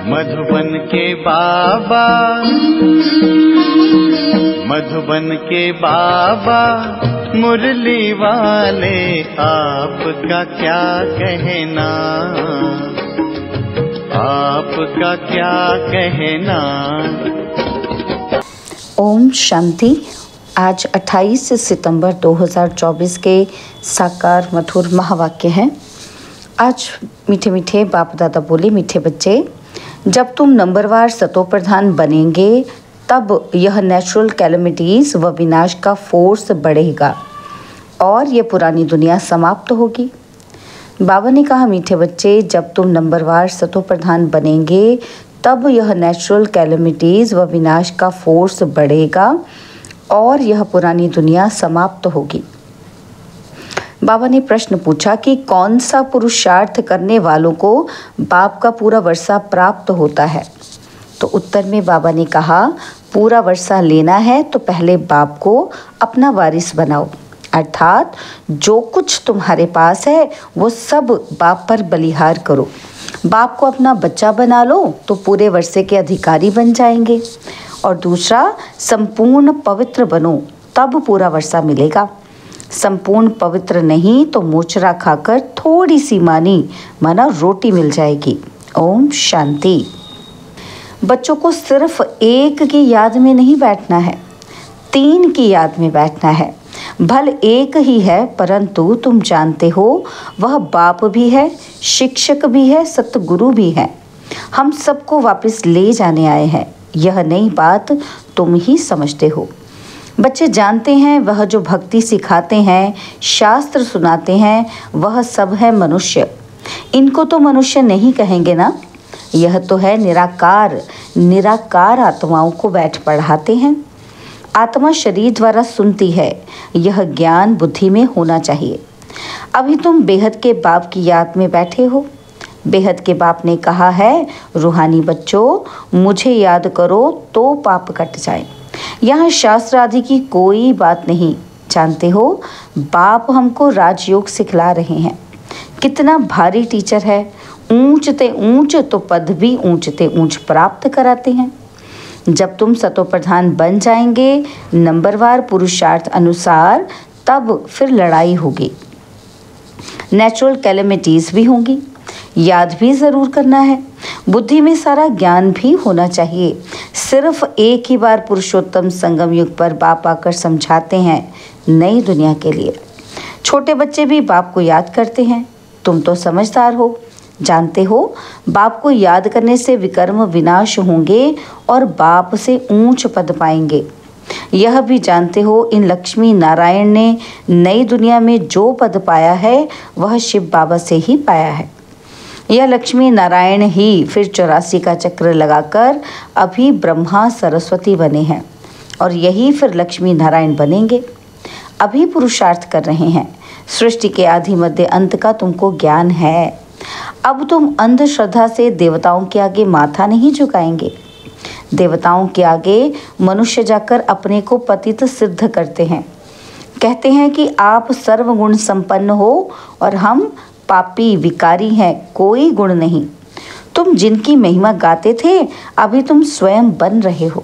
मधुबन के बाबा, मधुबन के बाबा मुरली वाले, आपका क्या कहना, आपका क्या कहना। ओम शांति। आज 28 सितंबर 2024 के साकार मधुर महावाक्य हैं। आज मीठे मीठे बाप दादा बोले, मीठे बच्चे, जब तुम नंबरवार सतोप्रधान बनेंगे तब यह नेचुरल कैलेमिटीज़ व विनाश का फोर्स बढ़ेगा और यह पुरानी दुनिया समाप्त होगी। बाबा ने कहा, मीठे बच्चे, जब तुम नंबरवार सतोप्रधान बनेंगे तब यह नेचुरल कैलेमिटीज़ व विनाश का फोर्स बढ़ेगा और यह पुरानी दुनिया समाप्त होगी। बाबा ने प्रश्न पूछा कि कौन सा पुरुषार्थ करने वालों को बाप का पूरा वर्षा प्राप्त होता है। तो उत्तर में बाबा ने कहा, पूरा वर्षा लेना है तो पहले बाप को अपना वारिस बनाओ, अर्थात जो कुछ तुम्हारे पास है वो सब बाप पर बलिहार करो। बाप को अपना बच्चा बना लो तो पूरे वर्षे के अधिकारी बन जाएंगे। और दूसरा, संपूर्ण पवित्र बनो तब पूरा वर्षा मिलेगा। संपूर्ण पवित्र नहीं तो मोचरा खाकर थोड़ी सी माना रोटी मिल जाएगी। ओम शांति। बच्चों को सिर्फ एक की याद में नहीं बैठना है, 3 की याद में बैठना है। भल एक ही है, परंतु तुम जानते हो वह बाप भी है, शिक्षक भी है, सतगुरु भी है। हम सबको वापस ले जाने आए हैं। यह नई बात तुम ही समझते हो। बच्चे जानते हैं वह जो भक्ति सिखाते हैं, शास्त्र सुनाते हैं, वह सब है मनुष्य। इनको तो मनुष्य नहीं कहेंगे ना। यह तो है निराकार। निराकार आत्माओं को बैठ पढ़ाते हैं। आत्मा शरीर द्वारा सुनती है। यह ज्ञान बुद्धि में होना चाहिए। अभी तुम बेहद के बाप की याद में बैठे हो। बेहद के बाप ने कहा है, रूहानी बच्चों, मुझे याद करो तो पाप कट जाए। यहाँ शास्त्र आदि की कोई बात नहीं। जानते हो, बाप हमको राजयोग सिखला रहे हैं। कितना भारी टीचर है। ऊंचते ऊंच तो पद भी ऊंचते ऊंच प्राप्त कराते हैं। जब तुम सतोप्रधान बन जाएंगे नंबरवार पुरुषार्थ अनुसार, तब फिर लड़ाई होगी, नेचुरल कैलेमिटीज भी होंगी। याद भी ज़रूर करना है। बुद्धि में सारा ज्ञान भी होना चाहिए। सिर्फ एक ही बार पुरुषोत्तम संगम युग पर बाप आकर समझाते हैं नई दुनिया के लिए। छोटे बच्चे भी बाप को याद करते हैं। तुम तो समझदार हो, जानते हो बाप को याद करने से विकर्म विनाश होंगे और बाप से ऊंच पद पाएंगे। यह भी जानते हो, इन लक्ष्मी नारायण ने नई दुनिया में जो पद पाया है वह शिव बाबा से ही पाया है। यह लक्ष्मी नारायण ही फिर 84 का चक्र लगाकर अभी ब्रह्मा सरस्वती बने हैं और यही फिर लक्ष्मी नारायण बनेंगे। अभी पुरुषार्थ कर रहे हैं। सृष्टि के आदि मध्य अंत का तुमको ज्ञान है। अब तुम अंधश्रद्धा से देवताओं के आगे माथा नहीं झुकाएंगे। देवताओं के आगे मनुष्य जाकर अपने को पतित सिद्ध करते हैं। कहते हैं कि आप सर्वगुण संपन्न हो और हम पापी विकारी हैं, कोई गुण नहीं। तुम जिनकी महिमा गाते थे अभी तुम स्वयं बन रहे हो।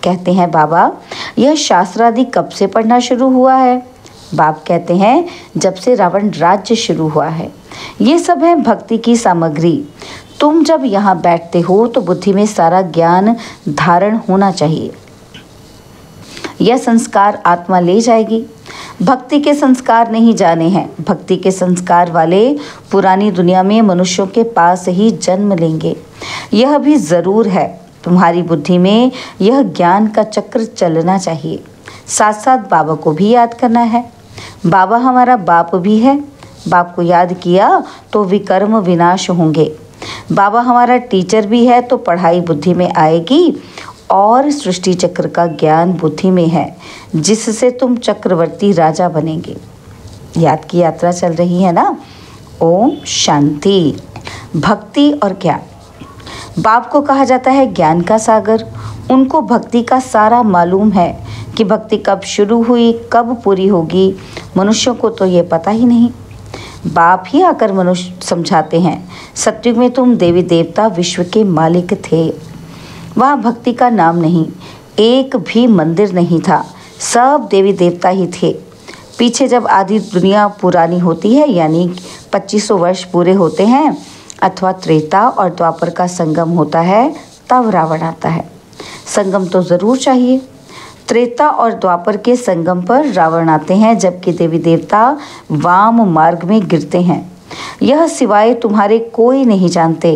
कहते हैं, बाबा यह शास्त्र आदि कब से पढ़ना शुरू हुआ है? बाप कहते हैं, जब से रावण राज्य शुरू हुआ है। ये सब है भक्ति की सामग्री। तुम जब यहाँ बैठते हो तो बुद्धि में सारा ज्ञान धारण होना चाहिए। यह संस्कार आत्मा ले जाएगी। भक्ति के संस्कार नहीं जाने हैं। भक्ति के संस्कार वाले पुरानी दुनिया में मनुष्यों के पास ही जन्म लेंगे। यह भी ज़रूर है। तुम्हारी बुद्धि में यह ज्ञान का चक्र चलना चाहिए। साथ साथ बाबा को भी याद करना है। बाबा हमारा बाप भी है। बाप को याद किया तो विकर्म विनाश होंगे। बाबा हमारा टीचर भी है तो पढ़ाई बुद्धि में आएगी और सृष्टि चक्र का ज्ञान बुद्धि में है, जिससे तुम चक्रवर्ती राजा बनेंगे। याद की यात्रा चल रही है ना। ओम शांति। भक्ति और ज्ञान। बाप को कहा जाता है ज्ञान का सागर। उनको भक्ति का सारा मालूम है कि भक्ति कब शुरू हुई, कब पूरी होगी। मनुष्यों को तो ये पता ही नहीं। बाप ही आकर मनुष्य समझाते हैं, सतयुग में तुम देवी देवता विश्व के मालिक थे। वहाँ भक्ति का नाम नहीं, एक भी मंदिर नहीं था, सब देवी देवता ही थे। पीछे जब आधी दुनिया पुरानी होती है, यानी 2500 वर्ष पूरे होते हैं, अथवा त्रेता और द्वापर का संगम होता है, तब रावण आता है। संगम तो ज़रूर चाहिए। त्रेता और द्वापर के संगम पर रावण आते हैं, जबकि देवी देवता वाम मार्ग में गिरते हैं। यह सिवाय तुम्हारे कोई नहीं जानते।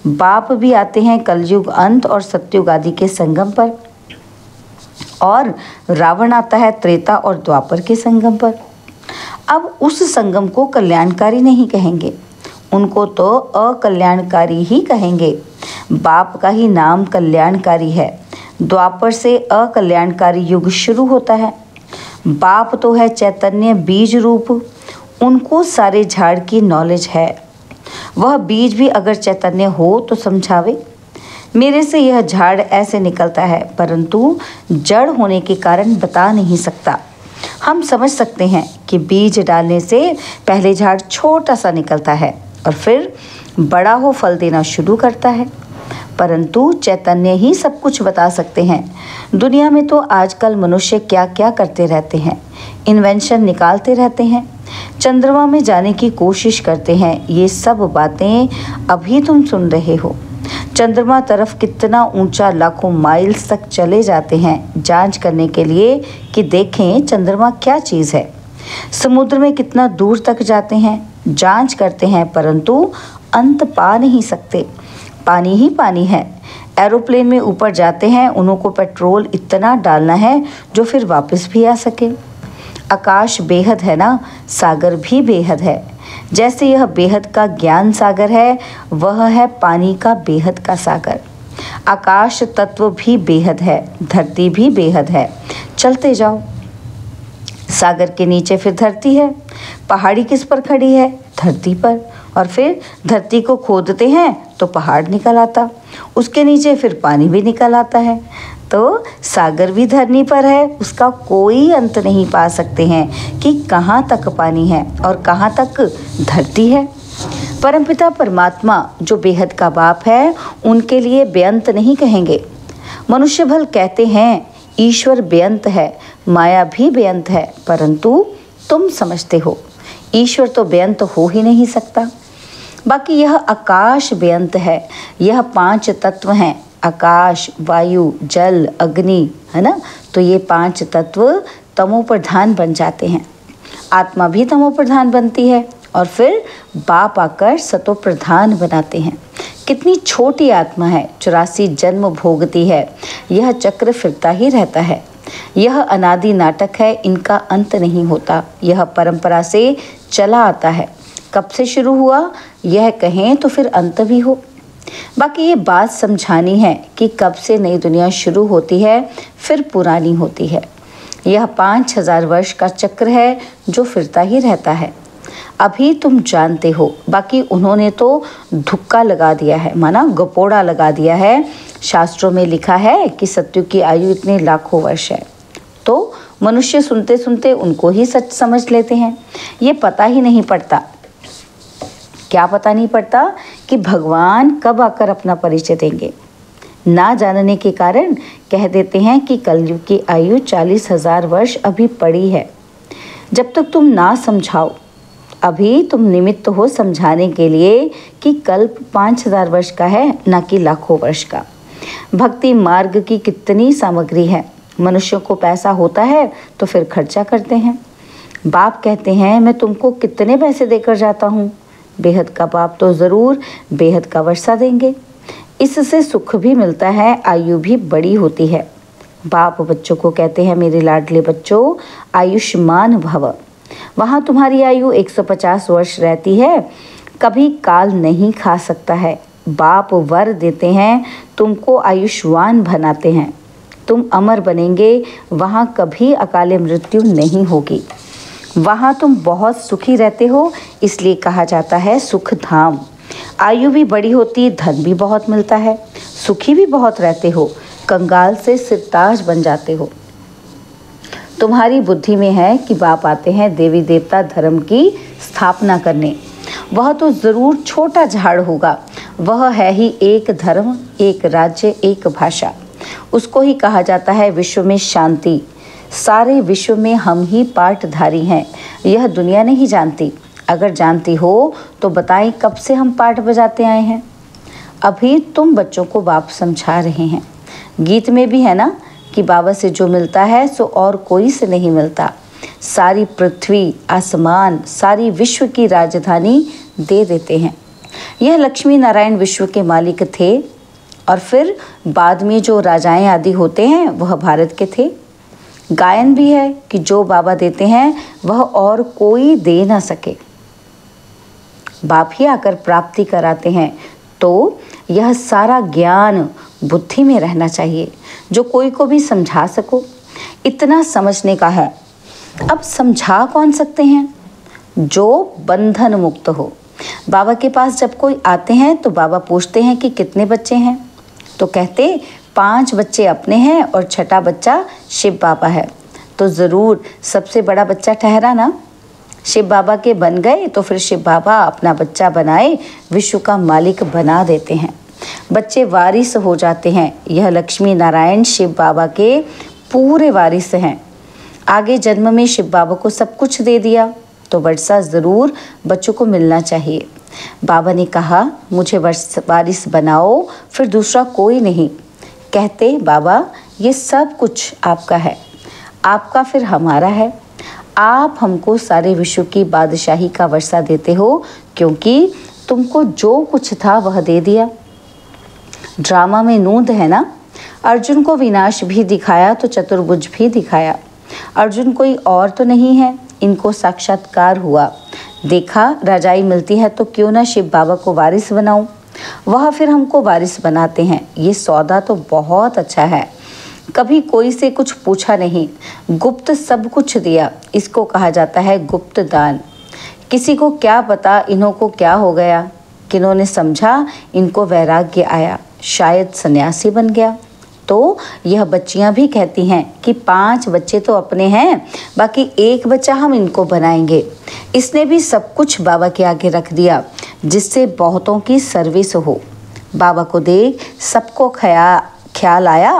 बाप भी आते हैं कलयुग अंत और सतयुग आदि के संगम पर, और रावण आता है त्रेता और द्वापर के संगम पर। अब उस संगम को कल्याणकारी नहीं कहेंगे, उनको तो अकल्याणकारी ही कहेंगे। बाप का ही नाम कल्याणकारी है। द्वापर से अकल्याणकारी युग शुरू होता है। बाप तो है चैतन्य बीज रूप, उनको सारे झाड़ की नॉलेज है। वह बीज भी अगर चैतन्य हो तो समझावे। मेरे से यह झाड़ ऐसे निकलता है, परंतु जड़ होने के कारण बता नहीं सकता। हम समझ सकते हैं कि बीज डालने से पहले झाड़ छोटा सा निकलता है और फिर बड़ा हो फल देना शुरू करता है, परंतु चैतन्य ही सब कुछ बता सकते हैं। दुनिया में तो आजकल मनुष्य क्या क्या करते रहते हैं, इन्वेंशन निकालते रहते हैं, चंद्रमा में जाने की कोशिश करते हैं। ये सब बातें अभी तुम सुन रहे हो। चंद्रमा तरफ कितना ऊंचा लाखों माइल्स तक चले जाते हैं जांच करने के लिए कि देखें चंद्रमा क्या चीज़ है। समुद्र में कितना दूर तक जाते हैं, जांच करते हैं, परंतु अंत पा नहीं सकते। पानी ही पानी है। एरोप्लेन में ऊपर जाते हैं, उनको पेट्रोल इतना डालना है जो फिर वापस भी आ सके। आकाश बेहद है ना, सागर भी बेहद है। जैसे यह बेहद का ज्ञान सागर है, वह है पानी का बेहद का सागर। आकाश तत्व भी बेहद है, धरती भी बेहद है। चलते जाओ। सागर के नीचे फिर धरती है। पहाड़ी किस पर खड़ी है? धरती पर। और फिर धरती को खोदते हैं तो पहाड़ निकल आता, उसके नीचे फिर पानी भी निकल आता है। तो सागर भी धरनी पर है, उसका कोई अंत नहीं पा सकते हैं कि कहाँ तक पानी है और कहाँ तक धरती है। परमपिता परमात्मा जो बेहद का बाप है, उनके लिए बेअंत नहीं कहेंगे। मनुष्य भल कहते हैं ईश्वर बेअंत है, माया भी बेअंत है, परंतु तुम समझते हो ईश्वर तो बेअंत हो ही नहीं सकता। बाकी यह आकाश बेअंत है। यह 5 तत्व हैं, आकाश, वायु, जल, अग्नि, है ना। तो ये 5 तत्व तमो प्रधान बन जाते हैं। आत्मा भी तमो प्रधान बनती है और फिर बाप आकर सतो प्रधान बनाते हैं। कितनी छोटी आत्मा है, 84 जन्म भोगती है। यह चक्र फिरता ही रहता है। यह अनादि नाटक है, इनका अंत नहीं होता। यह परंपरा से चला आता है। कब से शुरू हुआ यह कहें तो फिर अंत भी हो। बाकी ये बात समझानी है कि कब से नई दुनिया शुरू होती है, फिर पुरानी होती है। यह 5000 वर्ष का चक्र है जो फिरता ही रहता है। अभी तुम जानते हो, बाकी उन्होंने तो धुक्का लगा दिया है, माना गपोड़ा लगा दिया है। शास्त्रों में लिखा है कि सतयुग की आयु इतने लाखों वर्ष है, तो मनुष्य सुनते सुनते उनको ही सच समझ लेते हैं। ये पता ही नहीं पड़ता, क्या पता नहीं पड़ता कि भगवान कब आकर अपना परिचय देंगे। ना जानने के कारण कह देते हैं कि कलयुग की आयु 40,000 वर्ष अभी पड़ी है। जब तक तुम ना समझाओ, अभी तुम निमित्त हो समझाने के लिए कि कल्प 5000 वर्ष का है, ना कि लाखों वर्ष का। भक्ति मार्ग की कितनी सामग्री है। मनुष्यों को पैसा होता है तो फिर खर्चा करते हैं। बाप कहते हैं मैं तुमको कितने पैसे देकर जाता हूँ। बेहद का बाप तो ज़रूर बेहद का वर्षा देंगे। इससे सुख भी मिलता है, आयु भी बड़ी होती है। बाप बच्चों को कहते हैं मेरे लाडले बच्चों, आयुष्मान भव। वहाँ तुम्हारी आयु 150 वर्ष रहती है, कभी काल नहीं खा सकता है। बाप वर देते हैं, तुमको आयुष्मान बनाते हैं। तुम अमर बनेंगे, वहाँ कभी अकाले मृत्यु नहीं होगी। वहाँ तुम बहुत सुखी रहते हो, इसलिए कहा जाता है सुख धाम। आयु भी बड़ी होती, धन भी बहुत मिलता है, सुखी भी बहुत रहते हो, कंगाल से सिरताज बन जाते हो। तुम्हारी बुद्धि में है कि बाप आते हैं देवी देवता धर्म की स्थापना करने। वह तो जरूर छोटा झाड़ होगा, वह है ही एक धर्म, एक राज्य, एक भाषा। उसको ही कहा जाता है विश्व में शांति। सारे विश्व में हम ही पाठधारी हैं, यह दुनिया नहीं जानती। अगर जानती हो तो बताएं कब से हम पाठ बजाते आए हैं। अभी तुम बच्चों को बाप समझा रहे हैं। गीत में भी है ना कि बाबा से जो मिलता है सो और कोई से नहीं मिलता। सारी पृथ्वी, आसमान, सारी विश्व की राजधानी दे देते हैं। यह लक्ष्मी नारायण विश्व के मालिक थे और फिर बाद में जो राजाएं आदि होते हैं वह भारत के थे। गायन भी है कि जो बाबा देते हैं वह और कोई दे ना सके, बाप ही आकर प्राप्ति कराते हैं। तो यह सारा ज्ञान बुद्धि में रहना चाहिए जो कोई को भी समझा सको। इतना समझने का है। अब समझा कौन सकते हैं? जो बंधन मुक्त हो। बाबा के पास जब कोई आते हैं तो बाबा पूछते हैं कि कितने बच्चे हैं, तो कहते 5 बच्चे अपने हैं और छठा बच्चा शिव बाबा है। तो ज़रूर सबसे बड़ा बच्चा ठहरा ना। शिव बाबा के बन गए तो फिर शिव बाबा अपना बच्चा बनाए विश्व का मालिक बना देते हैं। बच्चे वारिस हो जाते हैं। यह लक्ष्मी नारायण शिव बाबा के पूरे वारिस हैं। आगे जन्म में शिव बाबा को सब कुछ दे दिया तो वर्षा ज़रूर बच्चों को मिलना चाहिए। बाबा ने कहा मुझे वारिस बनाओ, फिर दूसरा कोई नहीं। कहते बाबा ये सब कुछ आपका है, आपका फिर हमारा है। आप हमको सारे विश्व की बादशाही का वर्षा देते हो क्योंकि तुमको जो कुछ था वह दे दिया। ड्रामा में नूंद है ना। अर्जुन को विनाश भी दिखाया तो चतुर्भुज भी दिखाया। अर्जुन कोई और तो नहीं है, इनको साक्षात्कार हुआ। देखा राजाई मिलती है तो क्यों ना शिव बाबा को वारिस बनाऊं। वह फिर हमको वारिस बनाते हैं। ये सौदा तो बहुत अच्छा है। कभी कोई से कुछ पूछा नहीं, गुप्त सब कुछ दिया। इसको कहा जाता है गुप्त दान। किसी को क्या पता इन्हों को क्या हो गया, किन्होंने समझा इनको वैराग्य आया, शायद सन्यासी बन गया। तो यह बच्चियां भी कहती हैं कि 5 बच्चे तो अपने हैं, बाकी 1 बच्चा हम इनको बनाएंगे। इसने भी सब कुछ बाबा के आगे रख दिया जिससे बहुतों की सर्विस हो। बाबा को देख सबको ख्याल आया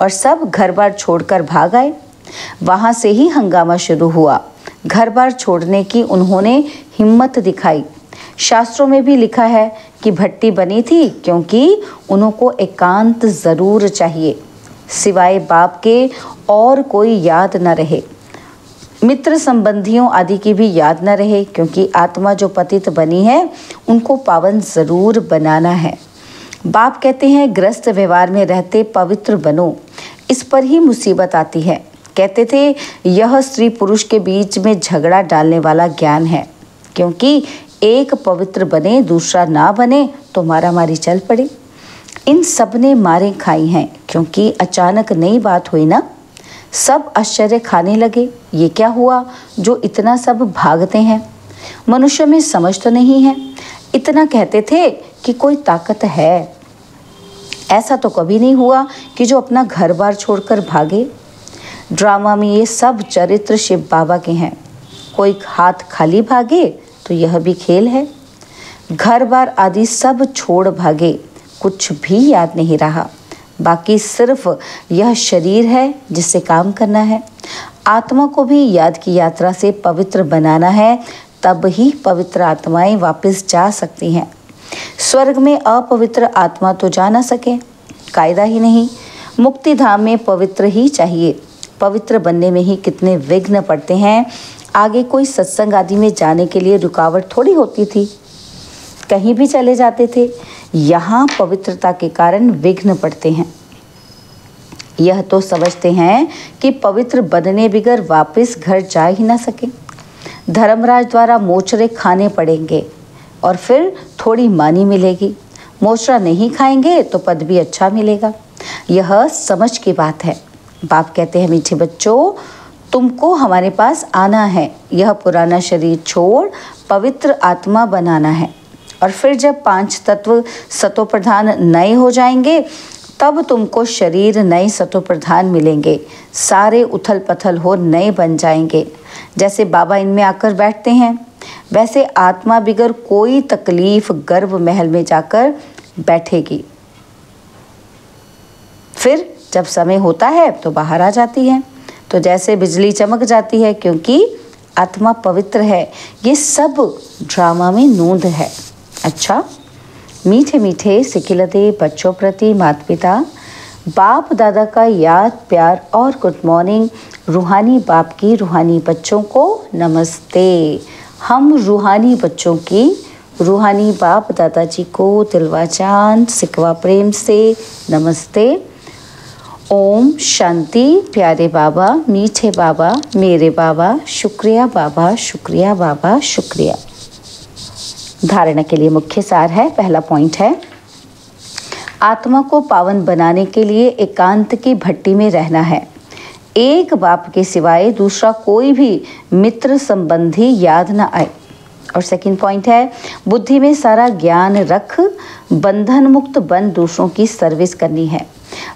और सब घर बार छोड़कर भाग आए। वहाँ से ही हंगामा शुरू हुआ। घर बार छोड़ने की उन्होंने हिम्मत दिखाई। शास्त्रों में भी लिखा है कि भट्टी बनी थी क्योंकि उनको एकांत ज़रूर चाहिए, सिवाय बाप के और कोई याद न रहे, मित्र संबंधियों आदि की भी याद न रहे, क्योंकि आत्मा जो पतित बनी है उनको पावन ज़रूर बनाना है। बाप कहते हैं गृहस्थ व्यवहार में रहते पवित्र बनो, इस पर ही मुसीबत आती है। कहते थे यह स्त्री पुरुष के बीच में झगड़ा डालने वाला ज्ञान है, क्योंकि एक पवित्र बने दूसरा ना बने तो मारामारी चल पड़े। इन सब ने मारें खाई हैं क्योंकि अचानक नई बात हुई ना। सब आश्चर्य खाने लगे, ये क्या हुआ जो इतना सब भागते हैं, मनुष्य में समझ तो नहीं है। इतना कहते थे कि कोई ताकत है। ऐसा तो कभी नहीं हुआ कि जो अपना घर बार छोड़कर भागे। ड्रामा में ये सब चरित्र शिव बाबा के हैं। कोई हाथ खाली भागे तो यह भी खेल है। घर बार आदि सब छोड़ भागे, कुछ भी याद नहीं रहा। बाकी सिर्फ यह शरीर है जिससे काम करना है। आत्मा को भी याद की यात्रा से पवित्र बनाना है, तब ही पवित्र आत्माएं वापस जा सकती हैं। स्वर्ग में अपवित्र आत्मा तो जा ना सके, कायदा ही नहीं। मुक्ति धाम में पवित्र ही चाहिए। पवित्र बनने में ही कितने विघ्न पड़ते हैं। आगे कोई सत्संग आदि में जाने के लिए रुकावट थोड़ी होती थी, कहीं भी चले जाते थे। यहाँ पवित्रता के कारण विघ्न पड़ते हैं। यह तो समझते हैं कि पवित्र बनने बिगर वापस घर जा ही ना सके। धर्मराज द्वारा मोचरे खाने पड़ेंगे और फिर थोड़ी मानी मिलेगी। मोचरा नहीं खाएंगे तो पद भी अच्छा मिलेगा। यह समझ की बात है। बाप कहते हैं मीठे बच्चों, तुमको हमारे पास आना है। यह पुराना शरीर छोड़ पवित्र आत्मा बनाना है। और फिर जब 5 तत्व सतो प्रधान नए हो जाएंगे तब तुमको शरीर नए सतो प्रधान मिलेंगे, सारे उथल पथल हो नए बन जाएंगे। जैसे बाबा इनमें आकर बैठते हैं, वैसे आत्मा बिगर कोई तकलीफ गर्भ महल में जाकर बैठेगी। फिर जब समय होता है तो बाहर आ जाती है। तो जैसे बिजली चमक जाती है, क्योंकि आत्मा पवित्र है। ये सब ड्रामा में नोंद है। अच्छा, मीठे मीठे सिखिलते बच्चों प्रति माता पिता बाप दादा का याद प्यार और गुड मॉर्निंग। रूहानी बाप की रूहानी बच्चों को नमस्ते। हम रूहानी बच्चों की रूहानी बाप दादाजी को दिलवा चांद सिकवा प्रेम से नमस्ते। ओम शांति। प्यारे बाबा, मीठे बाबा, मेरे बाबा, शुक्रिया बाबा, शुक्रिया बाबा, शुक्रिया। धारणा के लिए मुख्य सार है। पहला पॉइंट है, आत्मा को पावन बनाने के लिए एकांत की भट्टी में रहना है। एक बाप के सिवाय दूसरा कोई भी मित्र संबंधी याद न आए। और सेकंड पॉइंट है, बुद्धि में सारा ज्ञान रख बंधन मुक्त बन दूसरों की सर्विस करनी है।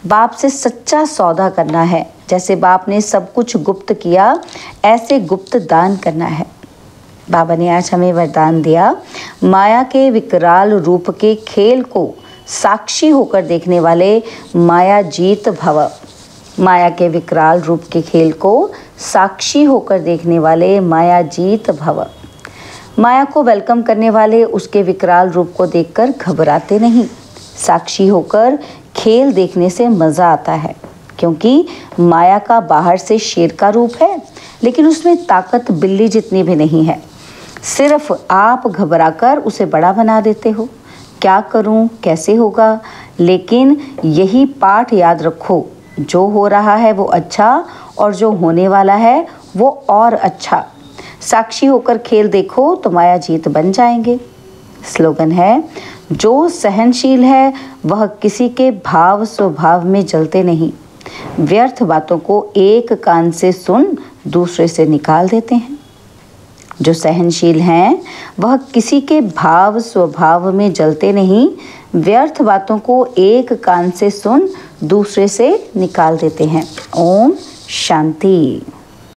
बाप से सच्चा सौदा करना है। जैसे बाप ने सब कुछ गुप्त किया, ऐसे गुप्त दान करना है। बाबा ने आज हमें वरदान दिया, माया के विकराल रूप के खेल को साक्षी होकर देखने वाले माया जीत भव। माया के विकराल रूप के खेल को साक्षी होकर देखने वाले माया जीत भव। माया को वेलकम करने वाले उसके विकराल रूप को देखकर घबराते नहीं। साक्षी होकर खेल देखने से मज़ा आता है, क्योंकि माया का बाहर से शेर का रूप है, लेकिन उसमें ताकत बिल्ली जितनी भी नहीं है। सिर्फ आप घबराकर उसे बड़ा बना देते हो। क्या करूं, कैसे होगा? लेकिन यही पाठ याद रखो, जो हो रहा है वो अच्छा और जो होने वाला है वो और अच्छा। साक्षी होकर खेल देखो तो माया जीत बन जाएंगे। स्लोगन है, जो सहनशील है वह किसी के भाव स्वभाव में जलते नहीं। व्यर्थ बातों को एक कान से सुन दूसरे से निकाल देते हैं। जो सहनशील हैं वह किसी के भाव स्वभाव में जलते नहीं, व्यर्थ बातों को एक कान से सुन दूसरे से निकाल देते हैं। ओम शांति।